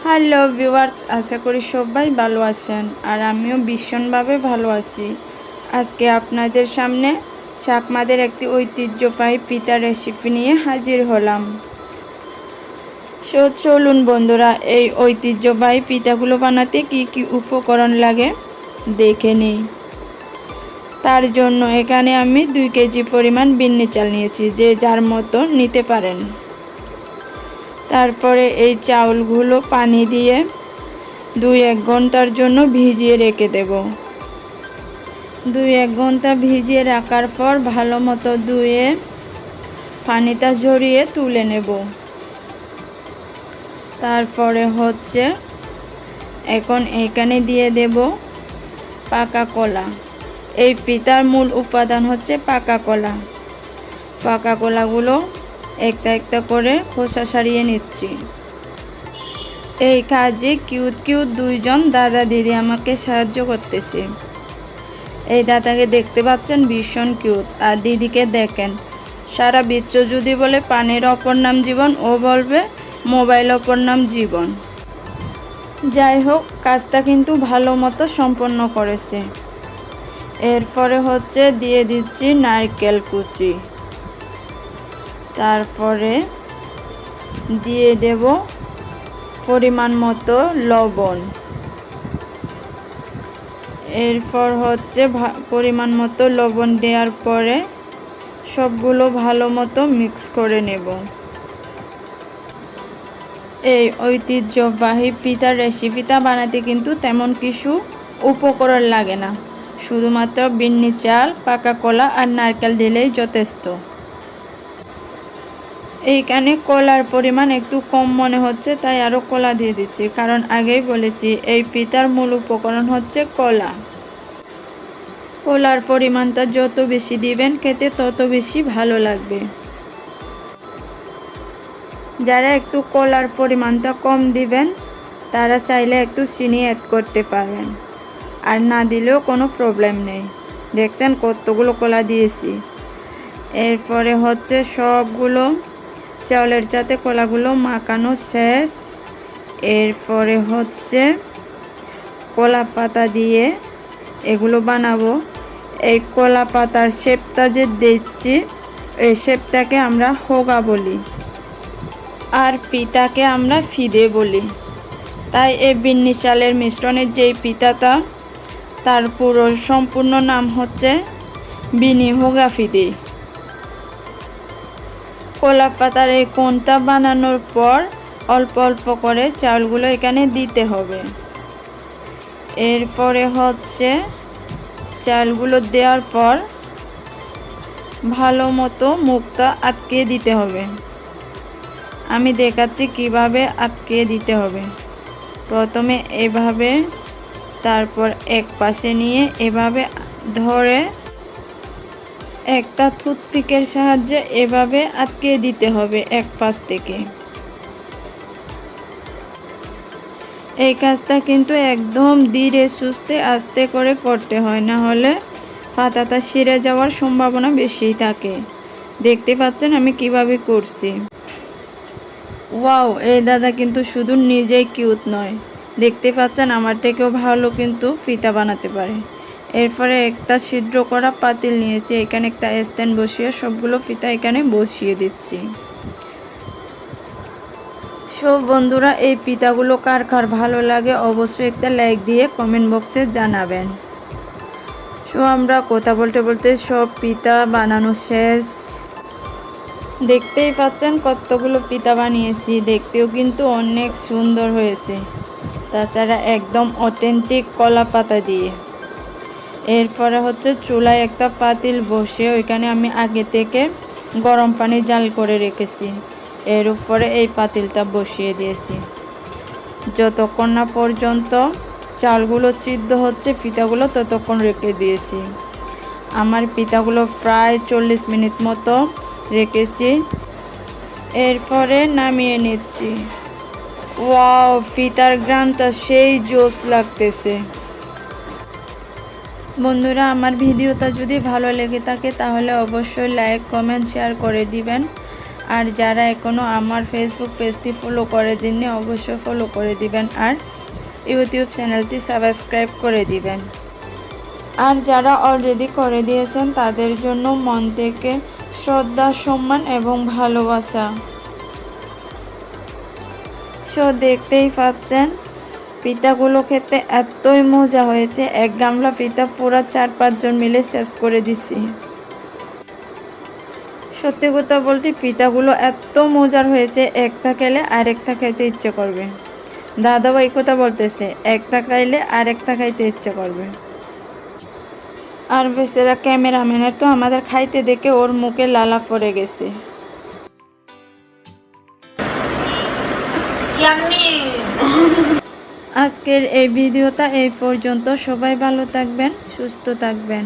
Hello viewers, আশা করি সবাই ভালো আছেন আর আমিও ভীষণভাবে ভালো আছি। আজকে আপনাদের সামনে শাকমাদের একটি ঐতিহ্যবাহী পিঠা রেসিপি নিয়ে হাজির হলাম। চলুন বন্ধুরা, এই ঐতিহ্যবাহী পিঠাগুলো বানাতে কি কি উপকরণ লাগে দেখে নিই। তার জন্য এখানে আমি 2 কেজি পরিমাণ বিন্নি চাল নিয়েছি, যে যার মতো নিতে পারেন। তারপরে এই চাউলগুলো পানি দিয়ে 2-1 ঘন্টার জন্য ভিজিয়ে রেখে দেব। 2-1 ঘন্টা ভিজিয়ে রাখার পর ভালো মতো ধুয়ে পানিটা ঝরিয়ে তুলে নেব। তারপরে এখন এখানে দিয়ে দেব পাকা কলা। এই পিঠার মূল উপাদান হচ্ছে পাকা কলা। পাকা কলাগুলো একটা একটা করে খোসা ছাড়িয়ে নিচ্ছি। এই কাজে কিউট 2জন দাদা দিদি আমাকে সাহায্য করতেছে। এই দাদাকে দেখতে পাচ্ছেন, ভীষণ কিউট। আর দিদিকে দেখেন, সারা বিশ্ব যদি বলে পানির অপর নাম জীবন, ও বলবে মোবাইল অপর নাম জীবন। যাই হোক, কাজটা কিন্তু ভালো মতো সম্পন্ন করেছে। এরপরে দিয়ে দিচ্ছি নারকেল কুচি। তারপরে দিয়ে দেব পরিমাণ মতো লবণ। এরপর পরিমাণ মতো লবণ দেওয়ার পরে সবগুলো ভালো মতো মিক্স করে নেব। এই ঐতিহ্যবাহী পিঠার রেসিপিটা বানাতে কিন্তু তেমন কিছু উপকরণ লাগে না, শুধুমাত্র বিন্নি চাল, পাকা কলা আর নারকেল দিলেই যথেষ্ট। এইখানে কলার পরিমাণ একটু কম মনে হচ্ছে, তাই আরও কলা দিয়ে দিচ্ছি, কারণ আগেই বলেছি এই পিঠার মূল উপকরণ হচ্ছে কলা। কলার পরিমাণটা যত বেশি দিবেন খেতে তত বেশি ভালো লাগবে। যারা একটু কলার পরিমাণটা কম দিবেন তারা চাইলে একটু চিনি অ্যাড করতে পারবেন, আর না দিলেও কোনো প্রবলেম নেই। দেখছেন কতগুলো কলা দিয়েছি। এরপরে সবগুলো চাউলের সাথে কলাগুলো মাখানো শেষ। এরপরে কলা পাতা দিয়ে এগুলো বানাবো। এই কলা পাতার শেপটা যে দিচ্ছি, এই শেপটাকে আমরা হোগা বলি, আর পিঠাকে আমরা ফিদে বলি। তাই এই বিন্নি চালের মিশ্রণের যেই পিঠাটা, তার সম্পূর্ণ নাম হচ্ছে বিনি হোগা ফিদে। কলা পাতার এই কোণটা বানানোর পর অল্প অল্প করে চাউলগুলো এখানে দিতে হবে। এরপরে চালগুলো দেওয়ার পর ভালো মতো মুখটা আটকে দিতে হবে। আমি দেখাচ্ছি কিভাবে আটকে দিতে হবে। প্রথমে এভাবে, তারপর এক পাশে নিয়ে এভাবে ধরে একটা টুথপিকের সাহায্যে এভাবে আটকে দিতে হবে এক পাশ থেকে। এই কাজটা কিন্তু একদম ধীরে সুস্থে আস্তে করে করতে হয়, না হলে পাতাটা ছিঁড়ে যাওয়ার সম্ভাবনা বেশি থাকে। দেখতে পাচ্ছেন আমি কিভাবে করছি। ওয়াও, এই দাদা কিন্তু শুধু নিজেই কিউট নয়, দেখতে পাচ্ছেন আমার থেকেও ভালো কিন্তু পিঠা বানাতে পারে। এরপরে একটা ছিদ্র করা পাতিল নিয়েছি, এখানে একটা স্ট্যান্ড বসিয়ে সবগুলো পিঠা এখানে বসিয়ে দিচ্ছি। সব বন্ধুরা, এই পিঠাগুলো কার কার ভালো লাগে অবশ্যই একটা লাইক দিয়ে কমেন্ট বক্সে জানাবেন। আমরা কথা বলতে বলতে সব পিঠা বানানো শেষ। দেখতেই পাচ্ছেন কতগুলো পিঠা বানিয়েছি, দেখতেও কিন্তু অনেক সুন্দর হয়েছে। তাছাড়া একদম অথেন্টিক কলা পাতা দিয়ে। এরপরে চুলায় একটা পাতিল বসে ওইখানে আমি আগে থেকে গরম পানি জাল করে রেখেছি। এর উপরে এই পাতিলটা বসিয়ে দিয়েছি। যতক্ষণ না পর্যন্ত চালগুলো সিদ্ধ হচ্ছে পিঠাগুলো ততক্ষণ রেখে দিয়েছি। আমার পিঠাগুলো প্রায় 40 মিনিট মতো রেখেছি। এরপরে নামিয়ে নিচ্ছি। ওয়াও, পিঠার ঘ্রাণটা সেই জোস লাগতেছে। বন্ধুরা, আমার ভিডিওটা যদি ভালো লেগে থাকে তাহলে অবশ্যই লাইক, কমেন্ট, শেয়ার করে দিবেন। আর যারা এখনও আমার ফেসবুক পেজটি ফলো করে দিননি অবশ্যই ফলো করে দিবেন আর ইউটিউব চ্যানেলটি সাবস্ক্রাইব করে দিবেন। আর যারা অলরেডি করে দিয়েছেন তাদের জন্য মন থেকে শ্রদ্ধা, সম্মান এবং ভালোবাসা। সো দেখতেই পাচ্ছেন পিঠাগুলো খেতে এতই মজা হয়েছে, এক গামলা পিঠা পুরো 4-5 জন মিলে শেষ করে দিছি। সত্যি কথা বলতে পিঠাগুলো এত মজার হয়েছে, একটা খেলে আরেকটা খাইতে ইচ্ছে করবে। দাদাও এই কথা বলতেছে, একটা খাইলে আরেকটা খাইতে ইচ্ছে করবে। আর বেচারা ক্যামেরাম্যানের তো আমাদের খাইতে দেখে ওর মুখে লালা পড়ে গেছে। আজকের এই ভিডিওটা এই পর্যন্ত। সবাই ভালো থাকবেন, সুস্থ থাকবেন।